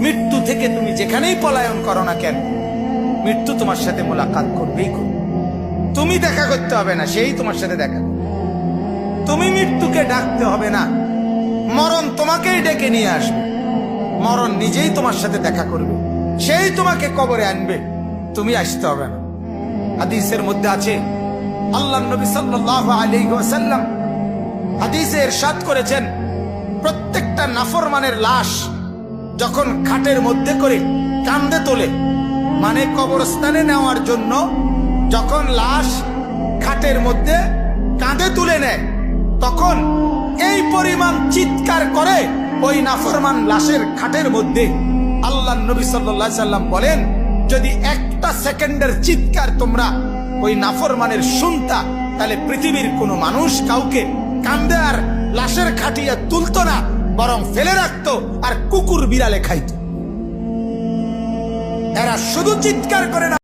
মৃত্যু থেকে তুমি যেখানেই পলায়ন করো না কেন, মৃত্যু তোমার সাথে মোলাকাত করবেই করবে। তুমি দেখা করতে হবে না, সেই তোমার সাথে দেখা করবে। তুমি মৃত্যুকে ডাকতে হবে না, মরণ তোমাকেই ডেকে নিয়ে আসবে। মরণ নিজেই তোমার সাথে দেখা করবে, সেই তোমাকে কবরে আনবে, তুমি আসতে হবে না। হাদিসের মধ্যে আছে, আল্লাহর নবী সাল্লাল্লাহু আলাইহি ওয়াসাল্লাম হাদিসে ইরশাদ করেছেন, প্রত্যেকটা নাফরমানের লাশ যখন খাটের মধ্যে করে কাঁধে তোলে, মানে কবরস্থানে নেওয়ার জন্য যখন লাশ খাটের মধ্যে কাঁধে তুলে নেয়, তখন এই পরিমাণ চিৎকার করে ওই নাফরমান লাশের খাটের মধ্যে। আল্লাহর নবী সাল্লাল্লাহু আলাইহি সাল্লাম বলেন, যদি একটা সেকেন্ডের চিৎকার তোমরা ওই নাফরমানের শুনতা, তাহলে পৃথিবীর কোনো মানুষ কাউকে কাঁধে আর লাশের খাটিয়া তুলতো না, বরং ফেলে রাখতো আর কুকুর বিড়ালে খাইতো। এরা শুধু চিৎকার করে না।